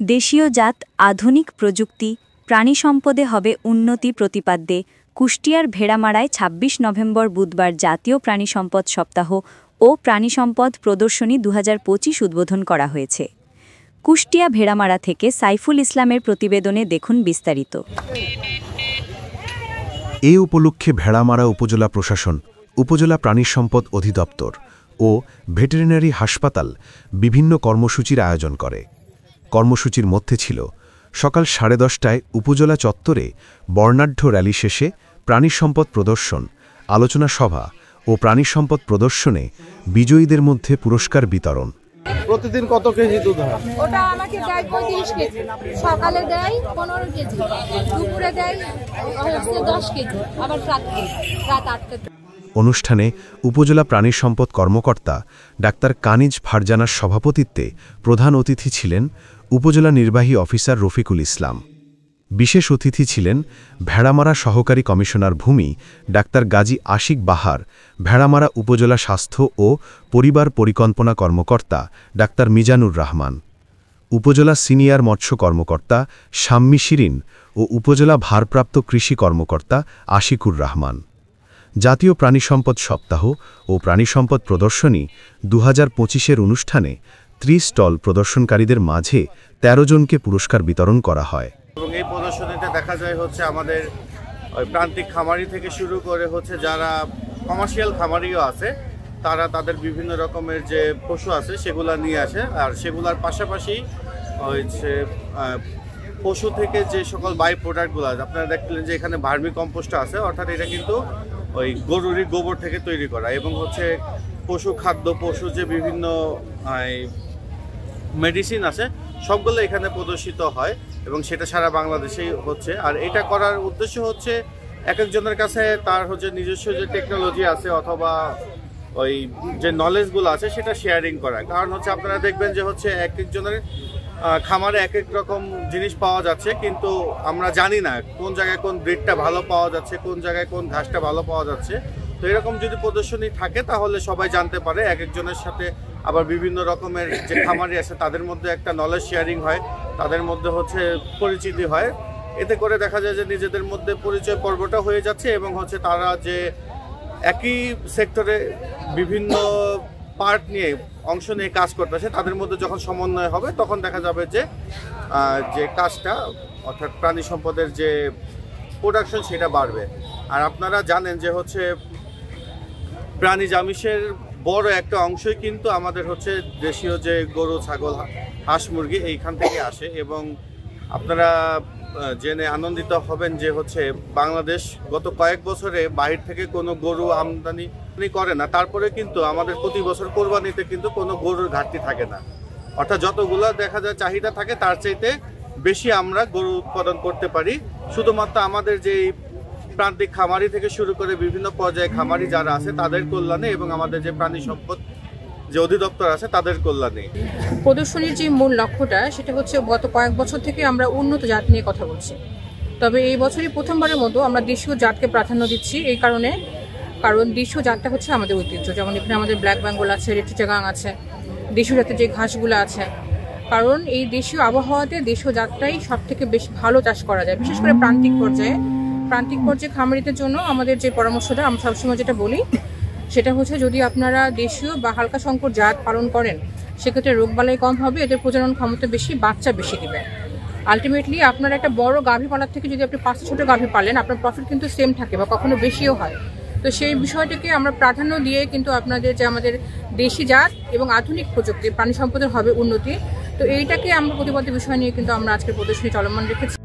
দেশীয় জাত, আধুনিক প্রযুক্তি, প্রাণী সম্পদে হবে উন্নতি প্রতিপাদ্যে কুষ্টিয়ার ভেড়ামারায় ২৬ নভেম্বর বুধবার জাতীয় প্রাণী সম্পদ সপ্তাহ ও প্রাণী সম্পদ প্রদর্শনী ২০২৫ উদ্বোধন করা হয়েছে। কুষ্টিয়া ভেড়ামারা থেকে সাইফুল ইসলামের প্রতিবেদনে দেখুন বিস্তারিত। এ উপলক্ষে ভেড়ামারা উপজেলা প্রশাসন, উপজেলা প্রাণী সম্পদ অধিদপ্তর ও ভেটেরিনারি হাসপাতাল বিভিন্ন কর্মসূচির আয়োজন করে। কর্মসূচির মধ্যে ছিল সকাল 10:30টায় উপজেলা চত্বরে বর্ণাঢ্য র্যালি শেষে প্রাণী সম্পদ প্রদর্শন, আলোচনা সভা ও প্রাণী সম্পদ প্রদর্শনে বিজয়ীদের মধ্যে পুরস্কার বিতরণ। প্রতিদিন কত কেজি দুধ হয়? ওটা আমাকে দেয় 35 কেজি, সকালে দেয় 15 কেজি, দুপুরে দেয় 10 কেজি, আবার রাত 8টা। অনুষ্ঠানে উপজেলা প্রাণী সম্পদ কর্মকর্তা ডাক্তার কানিজ ফারজানার সভাপতিত্বে প্রধান অতিথি ছিলেন উপজেলা নির্বাহী অফিসার রফিকুল ইসলাম। বিশেষ অতিথি ছিলেন ভেড়ামারা সহকারী কমিশনার ভূমি ডাক্তার গাজী আশিক বাহার, ভেড়ামারা উপজেলা স্বাস্থ্য ও পরিবার পরিকল্পনা কর্মকর্তা ডাক্তার মিজানুর রহমান, উপজেলা সিনিয়র মৎস্য কর্মকর্তা শাম্মী শিরিন ও উপজেলা ভারপ্রাপ্ত কৃষি কর্মকর্তা আশিকুর রহমান। জাতীয় প্রাণী সম্পদ সপ্তাহ ও প্রাণী সম্পদ প্রদর্শনী 2025-এর অনুষ্ঠানে 30 স্টল প্রদর্শনকারীদের মাঝে 13 জনকে পুরস্কার বিতরণ করা হয়। এবং এই প্রদর্শনীতে দেখা যায় হচ্ছে আমাদের প্রান্তিক খামারি থেকে শুরু করে হচ্ছে যারা কমার্শিয়াল খামারিও আছে, তারা তাদের বিভিন্ন রকমের যে পশু আছে সেগুলা নিয়ে আসে। আর সেগুলার পাশাপাশি হচ্ছে পশু থেকে যে সকল বাই প্রোডাক্টগুলো আছে, আপনারা দেখলেন যে এখানে ভার্মি কম্পোস্ট আছে, অর্থাৎ এটা কিন্তু ওই গরুরই গোবর থেকে তৈরি করা, এবং হচ্ছে পশু খাদ্য, পশু যে বিভিন্ন মেডিসিন আছে সবগুলো এখানে প্রদর্শিত হয় এবং সেটা সারা বাংলাদেশেই হচ্ছে। আর এটা করার উদ্দেশ্য হচ্ছে এক একজনের কাছে তার হচ্ছে নিজস্ব যে টেকনোলজি আছে অথবা ওই যে নলেজগুলো আছে সেটা শেয়ারিং করা। কারণ হচ্ছে আপনারা দেখবেন যে হচ্ছে এক একজনের খামারে এক এক রকম জিনিস পাওয়া যাচ্ছে, কিন্তু আমরা জানি না কোন জায়গায় কোন ব্রিডটা ভালো পাওয়া যাচ্ছে, কোন জায়গায় কোন ঘাসটা ভালো পাওয়া যাচ্ছে। তো এরকম যদি প্রদর্শনী থাকে তাহলে সবাই জানতে পারে, এক একজনের সাথে আবার বিভিন্ন রকমের যে খামারি আছে তাদের মধ্যে একটা নলেজ শেয়ারিং হয়, তাদের মধ্যে হচ্ছে পরিচিতি হয়। এতে করে দেখা যায় যে নিজেদের মধ্যে পরিচয় পর্বটা হয়ে যাচ্ছে এবং হচ্ছে তারা যে একই সেক্টরে বিভিন্ন পার্ট নিয়ে অংশ নিয়ে কাজ করতেছে তাদের মধ্যে যখন সমন্বয় হবে তখন দেখা যাবে যে কাজটা অর্থাৎ প্রাণী সম্পদের যে প্রোডাকশন সেটা বাড়বে। আর আপনারা জানেন যে হচ্ছে প্রাণী আমিষের বড় একটা অংশই কিন্তু আমাদের হচ্ছে দেশীয় যে গরু, ছাগল, হাঁস, মুরগি এইখান থেকে আসে। এবং আপনারা জেনে আনন্দিত হবেন যে হচ্ছে বাংলাদেশ গত কয়েক বছরে বাহির থেকে কোনো গরু আমদানি করে না, তারপরে কিন্তু আমাদের প্রতি বছর কোরবানিতে কিন্তু কোনো গরুর ঘাটতি থাকে না। অর্থাৎ যতগুলো দেখা যায় চাহিদা থাকে তার চাইতে বেশি আমরা গরু উৎপাদন করতে পারি, শুধুমাত্র আমাদের যেই প্রান্তিক খামারি থেকে শুরু করে বিভিন্ন পর্যায়ে খামারি যারা আছে তাদের কল্যাণে এবং আমাদের যে প্রাণী সম্পদ যে অধিদপ্তর আছে তাদের কল্যাণে। প্রদর্শনীর যে মূল লক্ষ্যটা সেটা হচ্ছে গত কয়েক বছর থেকে আমরা উন্নত জাত নিয়ে কথা বলছি, তবে এই বছরই প্রথমবারের মতো আমরা দেশীয় জাতকে প্রাধান্য দিচ্ছি। এই কারণ দেশীয় জাতটা হচ্ছে আমাদের ঐতিহ্য। যেমন এখানে আমাদের ব্ল্যাক বেঙ্গল আছে, রেড চিটাগাং আছে, দেশীয় জাতের যে ঘাসগুলো আছে, কারণ এই দেশীয় আবহাওয়াতে দেশীয় জাতটাই সব থেকে বেশি ভালো চাষ করা যায়। বিশেষ করে প্রান্তিক পর্যায়ে খামারিদের জন্য আমাদের যে পরামর্শটা আমরা সবসময় যেটা বলি সেটা হচ্ছে, যদি আপনারা দেশীয় বা হালকা সংকর জাত পালন করেন সেক্ষেত্রে রোগবালাই কম হবে, এদের প্রজনন ক্ষমতা বেশি, বাচ্চা বেশি দিবে। আলটিমেটলি আপনার একটা বড় গাভী পালার থেকে যদি আপনি 5 ছোট গাভী পালেন আপনার প্রফিট কিন্তু সেম থাকে বা কখনো বেশিও হয়। তো সেই বিষয়টাকে আমরা প্রাধান্য দিয়ে কিন্তু আপনাদের যে আমাদের দেশি জাত এবং আধুনিক প্রযুক্তি প্রাণী সম্পদের হবে উন্নতি, তো এইটাকে আমরা প্রতিবদ্ধ বিষয় নিয়ে কিন্তু আমরা আজকের প্রদর্শনী চলমান রেখেছি।